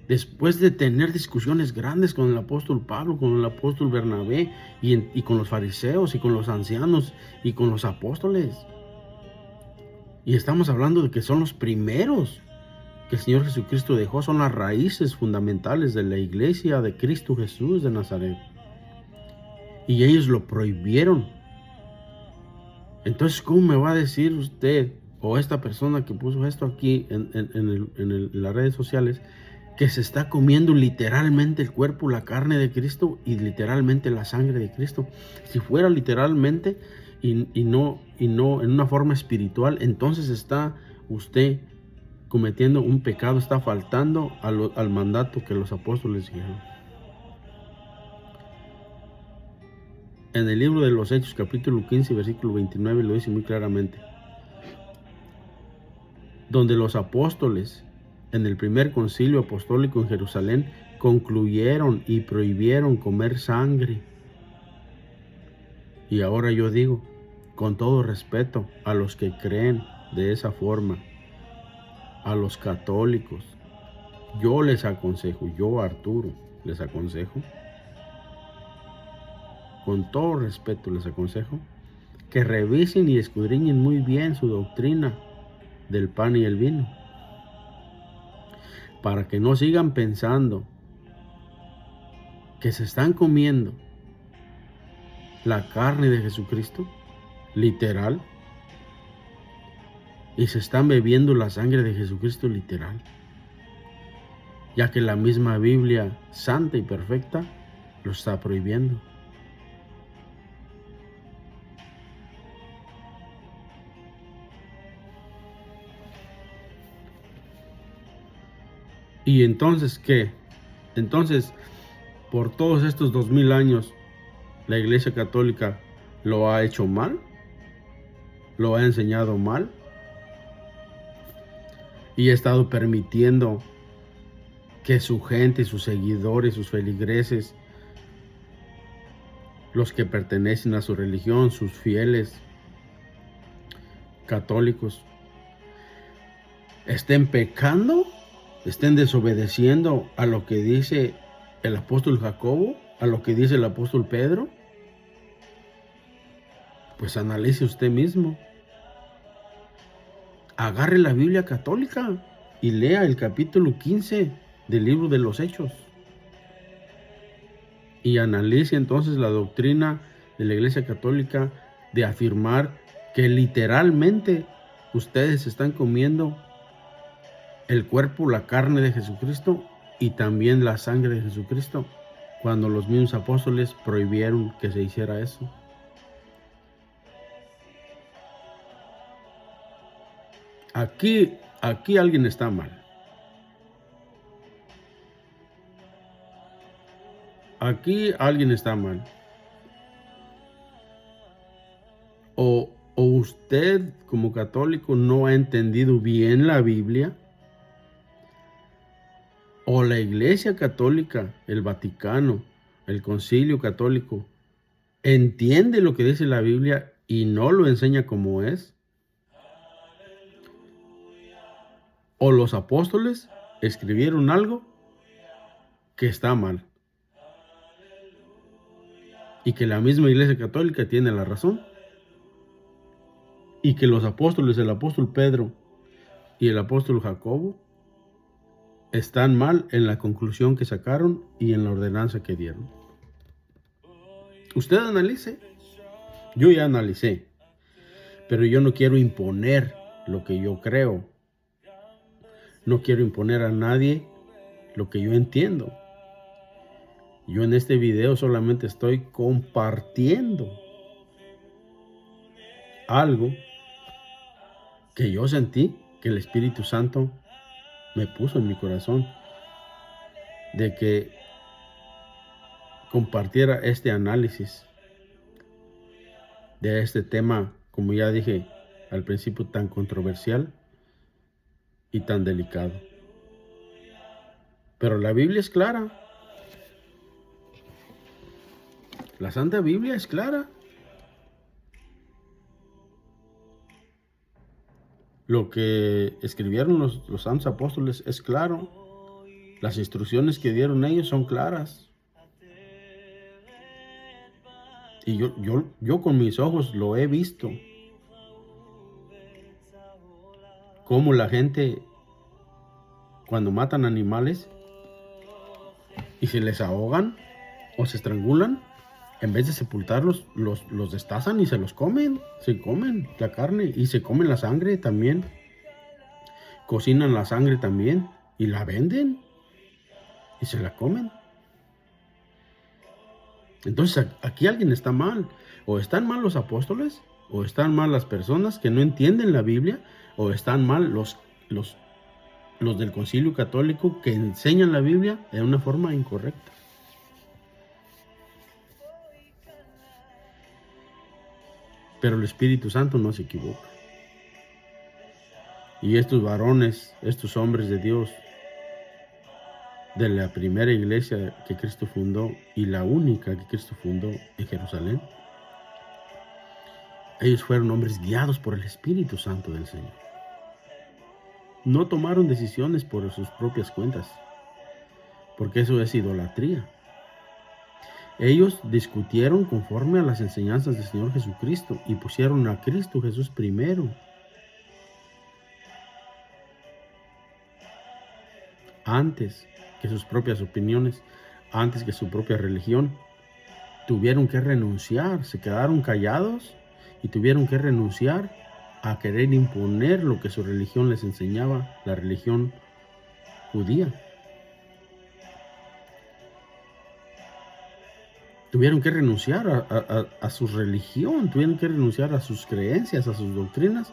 Después de tener discusiones grandes con el apóstol Pablo, con el apóstol Bernabé y con los fariseos y con los ancianos y con los apóstoles. Y estamos hablando de que son los primeros que el Señor Jesucristo dejó, son las raíces fundamentales de la iglesia de Cristo Jesús de Nazaret. Y ellos lo prohibieron. Entonces, ¿cómo me va a decir usted o esta persona que puso esto aquí en las redes sociales que se está comiendo literalmente el cuerpo, la carne de Cristo y literalmente la sangre de Cristo? Si fuera literalmente y no en una forma espiritual, entonces está usted cometiendo un pecado, está faltando al mandato que los apóstoles dijeron. En el libro de los Hechos, capítulo 15, versículo 29, lo dice muy claramente, donde los apóstoles en el primer concilio apostólico en Jerusalén concluyeron y prohibieron comer sangre. Y ahora yo digo, con todo respeto a los que creen de esa forma, a los católicos, yo les aconsejo, yo Arturo les aconsejo, con todo respeto les aconsejo, que revisen y escudriñen muy bien su doctrina del pan y el vino, para que no sigan pensando que se están comiendo la carne de Jesucristo, literal, y se están bebiendo la sangre de Jesucristo, literal, ya que la misma Biblia santa y perfecta lo está prohibiendo. ¿Y entonces qué? Entonces, por todos estos 2000 años, la Iglesia Católica lo ha hecho mal, lo ha enseñado mal, y ha estado permitiendo que su gente, sus seguidores, sus feligreses, los que pertenecen a su religión, sus fieles católicos, estén pecando, estén desobedeciendo a lo que dice el apóstol Jacobo, a lo que dice el apóstol Pedro. Pues analice usted mismo. Agarre la Biblia católica y lea el capítulo 15 del libro de los Hechos. Y analice entonces la doctrina de la Iglesia Católica de afirmar que literalmente ustedes están comiendo el cuerpo, la carne de Jesucristo y también la sangre de Jesucristo. cuando los mismos apóstoles prohibieron que se hiciera eso. Aquí alguien está mal. Aquí alguien está mal. O usted como católico no ha entendido bien la Biblia, o la Iglesia Católica, el Vaticano, el Concilio Católico, entiende lo que dice la Biblia y no lo enseña como es. O los apóstoles escribieron algo que está mal. Y que la misma Iglesia Católica tiene la razón. Y que los apóstoles, el apóstol Pedro y el apóstol Jacobo, están mal en la conclusión que sacaron y en la ordenanza que dieron. Usted analice. Yo ya analicé. Pero yo no quiero imponer lo que yo creo. No quiero imponer a nadie lo que yo entiendo. Yo en este video solamente estoy compartiendo algo que yo sentí que el Espíritu Santo me puso en mi corazón, de que compartiera este análisis de este tema, como ya dije al principio, tan controversial y tan delicado. Pero la Biblia es clara. La Santa Biblia es clara. Lo que escribieron los santos apóstoles es claro. Las instrucciones que dieron ellos son claras. Y yo con mis ojos lo he visto. Cómo la gente, cuando matan animales y se les ahogan o se estrangulan, en vez de sepultarlos, los destazan y se los comen. Se comen la carne y se comen la sangre también. Cocinan la sangre también y la venden y se la comen. Entonces aquí alguien está mal. O están mal los apóstoles, o están mal las personas que no entienden la Biblia, o están mal los del Concilio Católico que enseñan la Biblia de una forma incorrecta. Pero el Espíritu Santo no se equivoca. Y estos varones, estos hombres de Dios, de la primera iglesia que Cristo fundó y la única que Cristo fundó en Jerusalén, ellos fueron hombres guiados por el Espíritu Santo del Señor. No tomaron decisiones por sus propias cuentas, porque eso es idolatría. Ellos discutieron conforme a las enseñanzas del Señor Jesucristo y pusieron a Cristo Jesús primero. Antes que sus propias opiniones, antes que su propia religión. Tuvieron que renunciar, se quedaron callados y tuvieron que renunciar a querer imponer lo que su religión les enseñaba, la religión judía. Tuvieron que renunciar a su religión, tuvieron que renunciar a sus creencias, a sus doctrinas,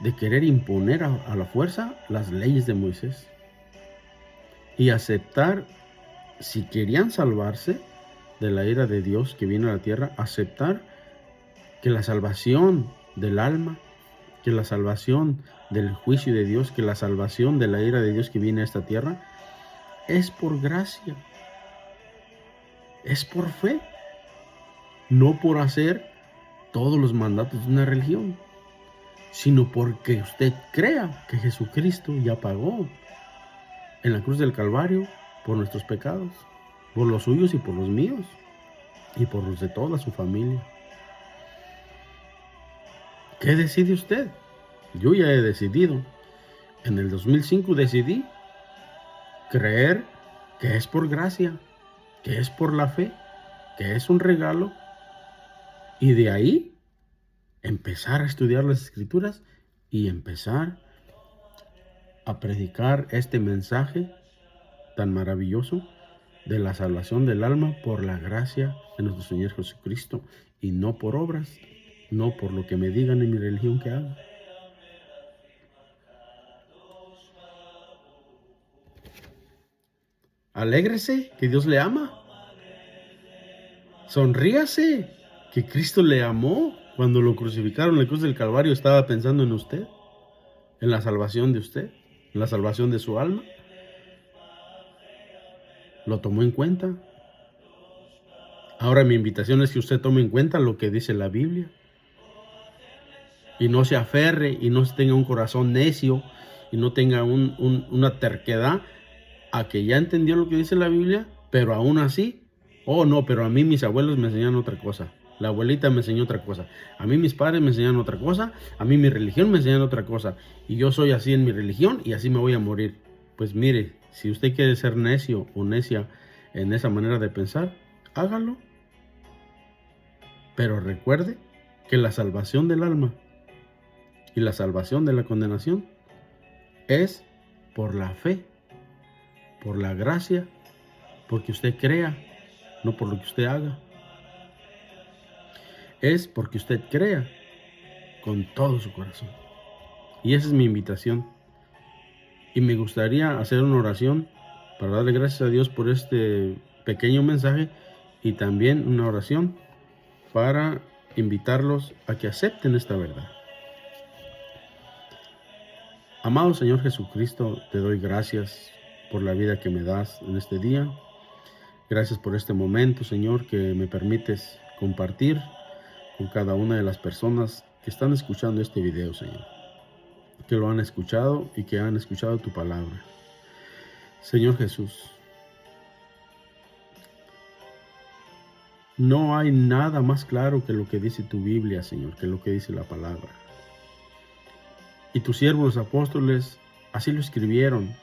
de querer imponer a la fuerza las leyes de Moisés. Y aceptar, si querían salvarse de la ira de Dios que viene a la tierra, aceptar que la salvación del alma, que la salvación del juicio de Dios, que la salvación de la ira de Dios que viene a esta tierra, es por gracia. Es por fe, no por hacer todos los mandatos de una religión, sino porque usted crea que Jesucristo ya pagó en la cruz del Calvario por nuestros pecados, por los suyos y por los míos, y por los de toda su familia. ¿Qué decide usted? Yo ya he decidido. En el 2005 decidí creer que es por gracia, que es por la fe, que es un regalo, y de ahí empezar a estudiar las Escrituras y empezar a predicar este mensaje tan maravilloso de la salvación del alma por la gracia de nuestro Señor Jesucristo y no por obras, no por lo que me digan en mi religión que haga. Alégrese que Dios le ama. Sonríase que Cristo le amó. Cuando lo crucificaron en la cruz del Calvario estaba pensando en usted, en la salvación de usted, en la salvación de su alma. Lo tomó en cuenta. Ahora mi invitación es que usted tome en cuenta lo que dice la Biblia. Y no se aferre y no tenga un corazón necio y no tenga una terquedad a que ya entendió lo que dice la Biblia, pero aún así, oh no, pero a mí mis abuelos me enseñan otra cosa. La abuelita me enseñó otra cosa. A mí mis padres me enseñan otra cosa. A mí mi religión me enseñan otra cosa. Y yo soy así en mi religión y así me voy a morir. Pues mire, si usted quiere ser necio o necia en esa manera de pensar, hágalo. Pero recuerde que la salvación del alma y la salvación de la condenación es por la fe, por la gracia, porque usted crea, no por lo que usted haga. Es porque usted crea con todo su corazón. Y esa es mi invitación. Y me gustaría hacer una oración para darle gracias a Dios por este pequeño mensaje y también una oración para invitarlos a que acepten esta verdad. Amado Señor Jesucristo, te doy gracias por la vida que me das en este día. Gracias por este momento, Señor, que me permites compartir con cada una de las personas que están escuchando este video, Señor. Que lo han escuchado y que han escuchado tu palabra. Señor Jesús, no hay nada más claro que lo que dice tu Biblia, Señor, que lo que dice la palabra. Y tus siervos los apóstoles así lo escribieron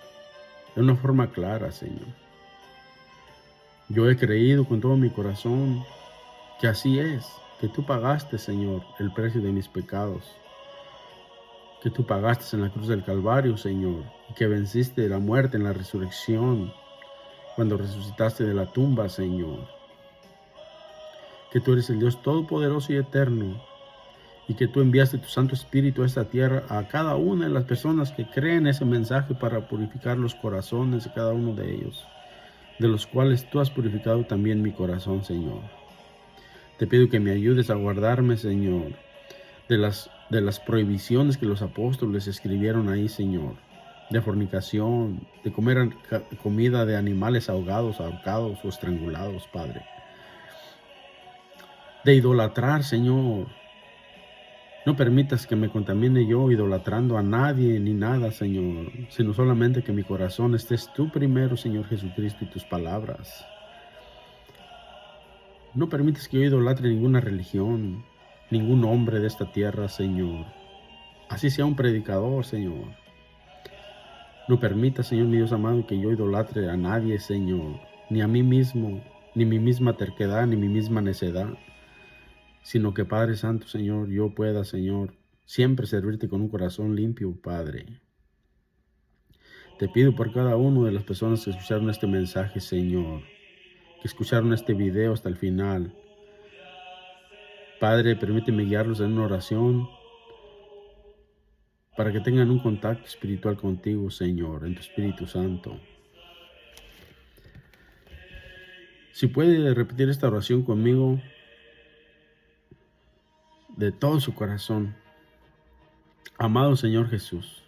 de una forma clara, Señor. Yo he creído con todo mi corazón que así es, que tú pagaste, Señor, el precio de mis pecados, que tú pagaste en la cruz del Calvario, Señor, y que venciste la muerte en la resurrección, cuando resucitaste de la tumba, Señor, que tú eres el Dios todopoderoso y eterno, y que tú enviaste tu Santo Espíritu a esta tierra a cada una de las personas que creen ese mensaje para purificar los corazones de cada uno de ellos, de los cuales tú has purificado también mi corazón, Señor. Te pido que me ayudes a guardarme, Señor, de las prohibiciones que los apóstoles escribieron ahí, Señor, de fornicación, de comer comida de animales ahogados, ahorcados o estrangulados, Padre, de idolatrar, Señor. No permitas que me contamine yo idolatrando a nadie ni nada, Señor, sino solamente que mi corazón estés tú primero, Señor Jesucristo, y tus palabras. No permitas que yo idolatre ninguna religión, ningún hombre de esta tierra, Señor. Así sea un predicador, Señor. No permitas, Señor mi Dios amado, que yo idolatre a nadie, Señor, ni a mí mismo, ni mi misma terquedad, ni mi misma necedad, sino que, Padre Santo, Señor, yo pueda, Señor, siempre servirte con un corazón limpio, Padre. Te pido por cada una de las personas que escucharon este mensaje, Señor, que escucharon este video hasta el final. Padre, permíteme guiarlos en una oración para que tengan un contacto espiritual contigo, Señor, en tu Espíritu Santo. Si puede repetir esta oración conmigo de todo su corazón. Amado Señor Jesús,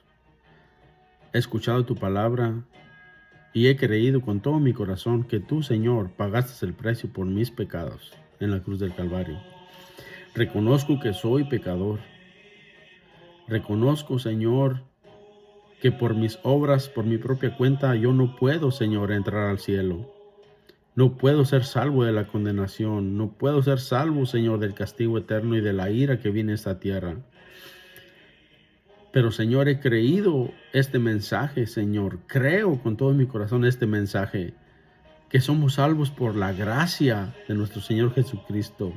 he escuchado tu palabra y he creído con todo mi corazón que tú, Señor, pagaste el precio por mis pecados en la cruz del Calvario. Reconozco que soy pecador. Reconozco, Señor, que por mis obras, por mi propia cuenta, yo no puedo, Señor, entrar al cielo. No puedo ser salvo de la condenación. No puedo ser salvo, Señor, del castigo eterno y de la ira que viene a esta tierra. Pero, Señor, he creído este mensaje, Señor. Creo con todo mi corazón este mensaje, que somos salvos por la gracia de nuestro Señor Jesucristo.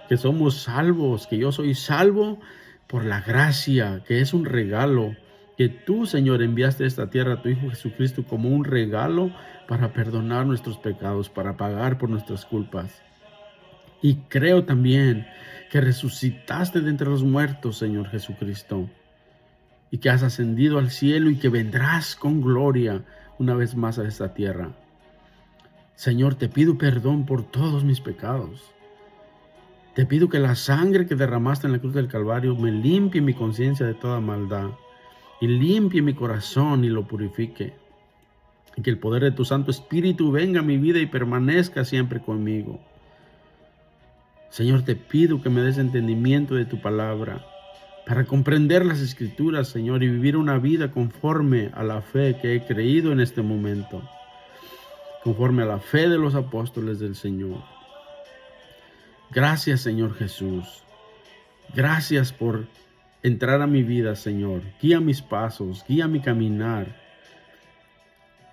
Que somos salvos, que yo soy salvo por la gracia, que es un regalo que tú, Señor, enviaste a esta tierra a tu Hijo Jesucristo como un regalo para perdonar nuestros pecados, para pagar por nuestras culpas. Y creo también que resucitaste de entre los muertos, Señor Jesucristo, y que has ascendido al cielo y que vendrás con gloria una vez más a esta tierra. Señor, te pido perdón por todos mis pecados. Te pido que la sangre que derramaste en la cruz del Calvario me limpie mi conciencia de toda maldad y limpie mi corazón y lo purifique. Y que el poder de tu Santo Espíritu venga a mi vida y permanezca siempre conmigo. Señor, te pido que me des entendimiento de tu palabra para comprender las Escrituras, Señor, y vivir una vida conforme a la fe que he creído en este momento, conforme a la fe de los apóstoles del Señor. Gracias, Señor Jesús. Gracias por entrar a mi vida, Señor. Guía mis pasos, guía mi caminar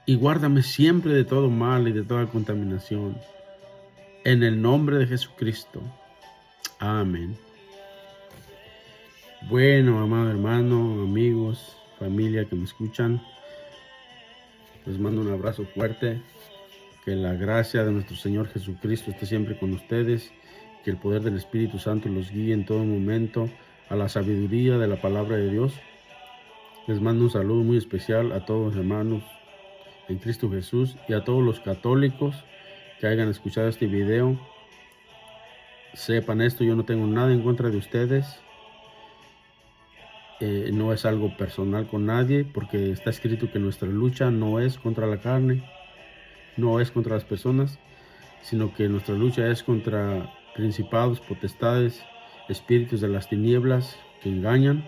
y guárdame siempre de todo mal y de toda contaminación. En el nombre de Jesucristo. Amén. Bueno, amado hermano, amigos, familia que me escuchan, les mando un abrazo fuerte. Que la gracia de nuestro Señor Jesucristo esté siempre con ustedes. Que el poder del Espíritu Santo los guíe en todo momento a la sabiduría de la palabra de Dios. Les mando un saludo muy especial a todos los hermanos en Cristo Jesús y a todos los católicos que hayan escuchado este video. Sepan esto, yo no tengo nada en contra de ustedes. No es algo personal con nadie, porque está escrito que nuestra lucha no es contra la carne, no es contra las personas, sino que nuestra lucha es contra principados, potestades, espíritus de las tinieblas que engañan,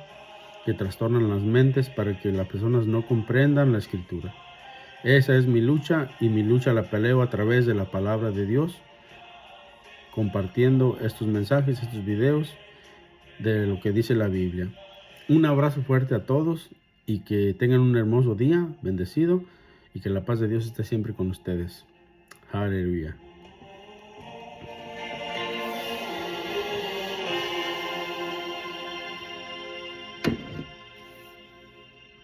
que trastornan las mentes para que las personas no comprendan la Escritura. Esa es mi lucha, y mi lucha la peleo a través de la palabra de Dios, compartiendo estos mensajes, estos videos de lo que dice la Biblia. Un abrazo fuerte a todos y que tengan un hermoso día, bendecido, y que la paz de Dios esté siempre con ustedes. Aleluya.